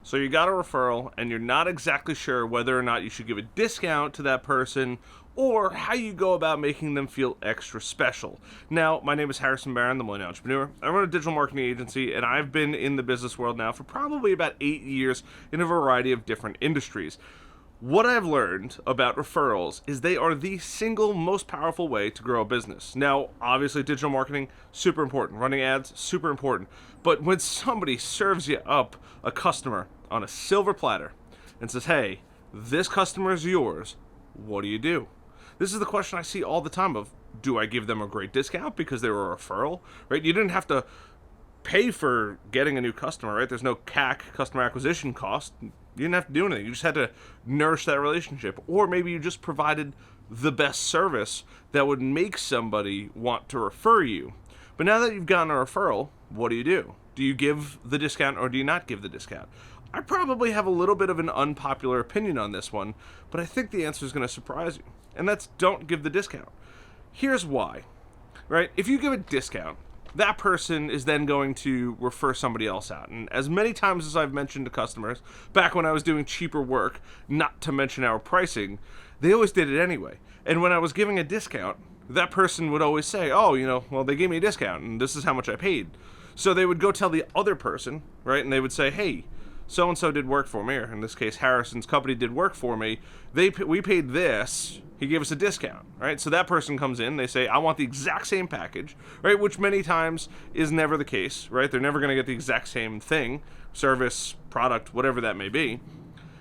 So you got a referral and you're not exactly sure whether or not you should give a discount to that person or how you go about making them feel extra special. Now, my name is Harrison Barron, the Millennial Entrepreneur. I run a digital marketing agency, and I've been in the business world now for probably about 8 years in a variety of different industries. What I've learned about referrals is they are the single most powerful way to grow a business. Now, obviously, digital marketing, super important. Running ads, super important. But when somebody serves you up a customer on a silver platter and says, hey, this customer is yours, what do? This is the question I see all the time of, do I give them a great discount because they were a referral, right? You didn't have to pay for getting a new customer, right? There's no CAC, customer acquisition cost. You didn't have to do anything. You just had to nourish that relationship. Or maybe you just provided the best service that would make somebody want to refer you. But now that you've gotten a referral, what do? Do you give the discount or do you not give the discount? I probably have a little bit of an unpopular opinion on this one, but I think the answer is going to surprise you. And that's don't give the discount. Here's why, right? If you give a discount, that person is then going to refer somebody else out. And as many times as I've mentioned to customers, back when I was doing cheaper work, not to mention our pricing, they always did it anyway. And when I was giving a discount, that person would always say, oh, well, they gave me a discount and this is how much I paid. So they would go tell the other person, right? And they would say, hey, so-and-so did work for me, or in this case, Harrison's company did work for me. We paid this. He gave us a discount, right? So that person comes in, they say, I want the exact same package, right? Which many times is never the case, right? They're never going to get the exact same thing, service, product, whatever that may be.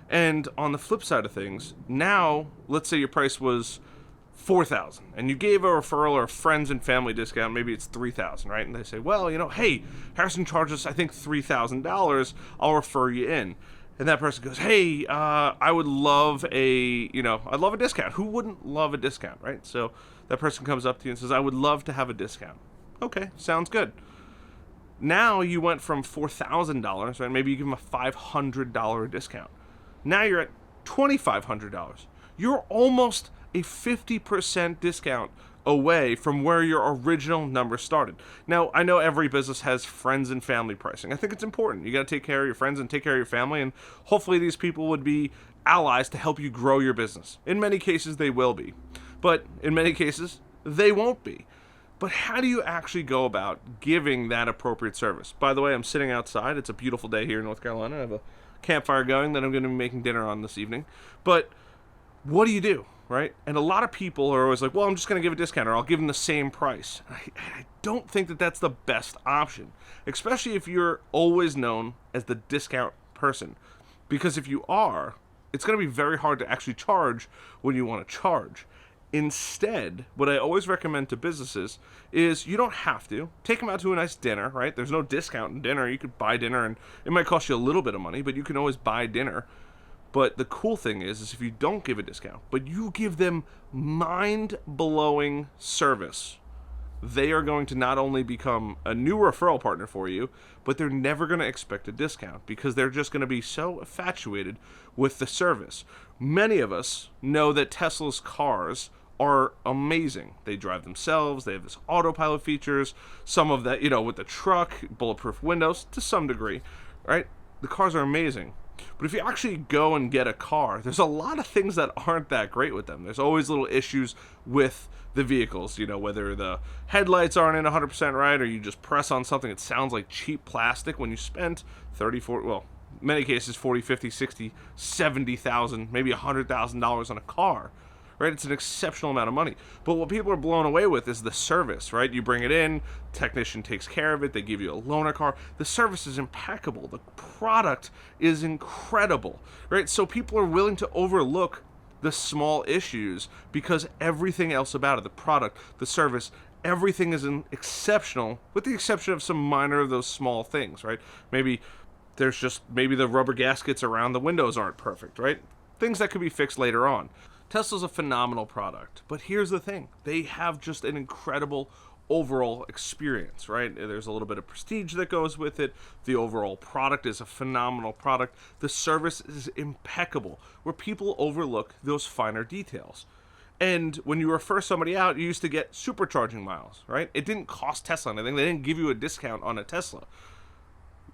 And on the flip side of things, now, let's say your price was $4,000, and you gave a referral or a friends and family discount, maybe it's $3,000, right? And they say, well, hey, Harrison charged us, I think, $3,000. I'll refer you in. And that person goes, hey, I would love I'd love a discount. Who wouldn't love a discount, right? So that person comes up to you and says, I would love to have a discount. Okay, sounds good. Now you went from $4,000, right? Maybe you give them a $500 discount. Now you're at $2,500. You're almost a 50% discount away from where your original number started. Now, I know every business has friends and family pricing. I think it's important. You got to take care of your friends and take care of your family, and hopefully these people would be allies to help you grow your business. In many cases, they will be. But in many cases, they won't be. But how do you actually go about giving that appropriate service? By the way, I'm sitting outside. It's a beautiful day here in North Carolina. I have a campfire going that I'm going to be making dinner on this evening. But what do? Right? And a lot of people are always like, well, I'm just going to give a discount or I'll give them the same price. I don't think that that's the best option, especially if you're always known as the discount person. Because if you are, it's going to be very hard to actually charge when you want to charge. Instead, what I always recommend to businesses is you don't have to. Take them out to a nice dinner, right? There's no discount in dinner. You could buy dinner and it might cost you a little bit of money, but you can always buy dinner. But the cool thing is if you don't give a discount, but you give them mind-blowing service, they are going to not only become a new referral partner for you, but they're never going to expect a discount because they're just going to be so infatuated with the service. Many of us know that Tesla's cars are amazing. They drive themselves. They have this autopilot features. Some of that, with the truck, bulletproof windows to some degree, right? The cars are amazing. But if you actually go and get a car, there's a lot of things that aren't that great with them. There's always little issues with the vehicles, whether the headlights aren't in 100% right or you just press on something that sounds like cheap plastic when you spent 30, 40, well, many cases 40, 50, 60, 70,000, maybe $100,000 on a car. Right? It's an exceptional amount of money. But what people are blown away with is the service, right? You bring it in, technician takes care of it, they give you a loaner car. The service is impeccable. The product is incredible, right? So people are willing to overlook the small issues because everything else about it, the product, the service, everything is exceptional with the exception of some minor of those small things, right? Maybe the rubber gaskets around the windows aren't perfect, right? Things that could be fixed later on. Tesla's a phenomenal product, but here's the thing. They have just an incredible overall experience, right? There's a little bit of prestige that goes with it. The overall product is a phenomenal product. The service is impeccable, where people overlook those finer details. And when you refer somebody out, you used to get supercharging miles, right? It didn't cost Tesla anything. They didn't give you a discount on a Tesla.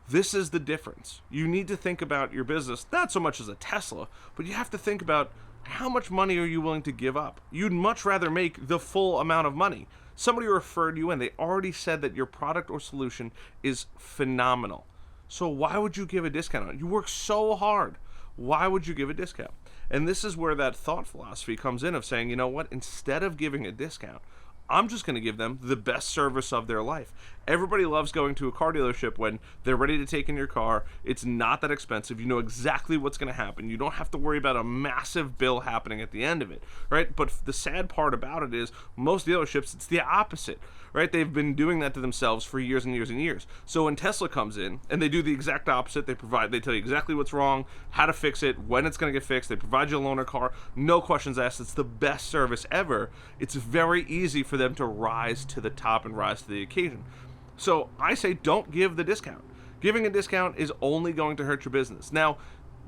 This is the difference. You need to think about your business, not so much as a Tesla, but you have to think about how much money are you willing to give up? You'd much rather make the full amount of money. Somebody referred you in. They already said that your product or solution is phenomenal. So why would you give a discount on it? You work so hard. Why would you give a discount? And this is where that thought philosophy comes in of saying, you know what, instead of giving a discount, I'm just going to give them the best service of their life. Everybody loves going to a car dealership when they're ready to take in your car. It's not that expensive. You know exactly what's going to happen. You don't have to worry about a massive bill happening at the end of it, right? But the sad part about it is most dealerships, it's the opposite, right? They've been doing that to themselves for years and years and years. So when Tesla comes in and they do the exact opposite, they tell you exactly what's wrong, how to fix it, when it's going to get fixed. They provide you a loaner car, no questions asked. It's the best service ever. It's very easy for them to rise to the top and rise to the occasion. So I say don't give the discount. Giving a discount is only going to hurt your business. Now,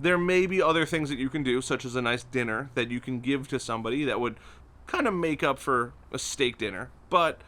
there may be other things that you can do, such as a nice dinner that you can give to somebody that would kind of make up for a steak dinner, but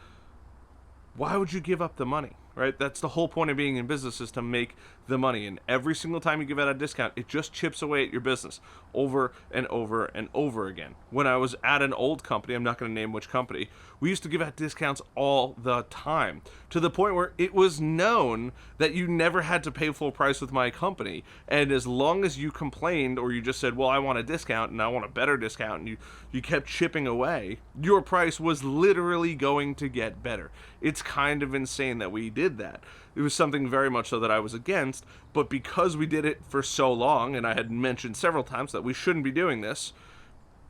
why would you give up the money, right? That's the whole point of being in business, is to make the money. And every single time you give out a discount, it just chips away at your business over and over and over again. When I was at an old company, I'm not going to name which company, we used to give out discounts all the time, to the point where it was known that you never had to pay full price with my company. And as long as you complained, or you just said, well, I want a discount and I want a better discount, and you kept chipping away, your price was literally going to get better. It's kind of insane that we did that. It was something very much so that I was against, but because we did it for so long, and I had mentioned several times that we shouldn't be doing this,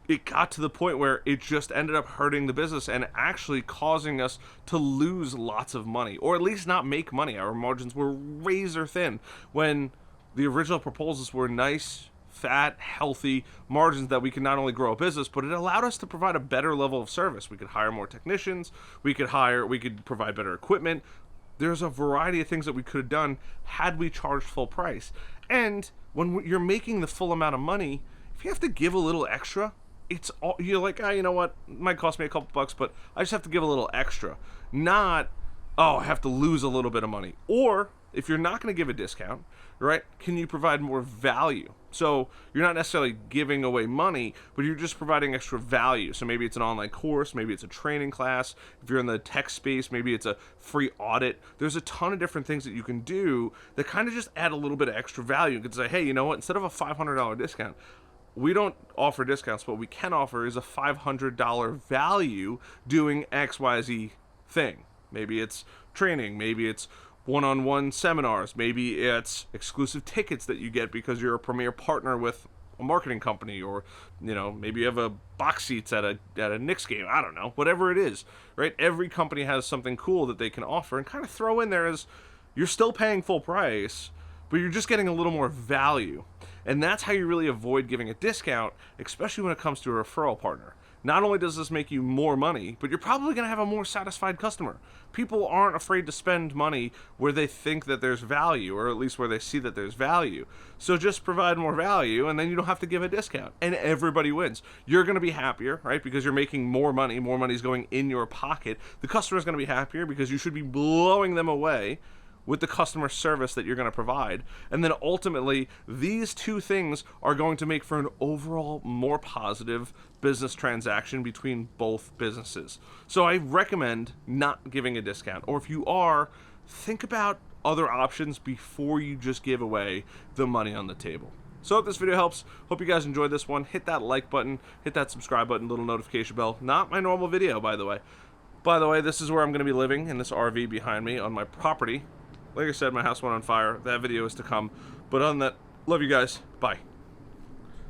it got to the point where it just ended up hurting the business and actually causing us to lose lots of money, or at least not make money. Our margins were razor thin when the original proposals were nice, fat, healthy margins that we could not only grow a business, but it allowed us to provide a better level of service. We could hire more technicians, we could provide better equipment. There's a variety of things that we could have done had we charged full price. And when you're making the full amount of money, if you have to give a little extra, you're like, you know what, it might cost me a couple bucks, but I just have to give a little extra. Not, I have to lose a little bit of money. Or if you're not going to give a discount, right, can you provide more value? So you're not necessarily giving away money, but you're just providing extra value. So maybe it's an online course, maybe it's a training class. If you're in the tech space, maybe it's a free audit. There's a ton of different things that you can do that kind of just add a little bit of extra value. You can say, hey, you know what, instead of a $500 discount, we don't offer discounts. What we can offer is a $500 value doing XYZ thing. Maybe it's training, maybe it's one-on-one seminars, maybe it's exclusive tickets that you get because you're a premier partner with a marketing company, or maybe you have a box seats at a Knicks game. I don't know, whatever it is, right? Every company has something cool that they can offer, and kind of throw in there as you're still paying full price, but you're just getting a little more value. And that's how you really avoid giving a discount, especially when it comes to a referral partner. Not only does this make you more money, but you're probably going to have a more satisfied customer. People aren't afraid to spend money where they think that there's value, or at least where they see that there's value. So just provide more value, and then you don't have to give a discount, and everybody wins. You're going to be happier, right, because you're making more money. More money is going in your pocket. The customer's going to be happier because you should be blowing them away with the customer service that you're going to provide. And then ultimately, these two things are going to make for an overall more positive business transaction between both businesses. So I recommend not giving a discount, or if you are, think about other options before you just give away the money on the table. So I hope this video helps. Hope you guys enjoyed this one. Hit that like button, hit that subscribe button, little notification bell. Not my normal video, by the way. By the way, this is where I'm going to be living, in this RV behind me on my property. Like I said, my house went on fire. That video is to come. But other than that, love you guys. Bye.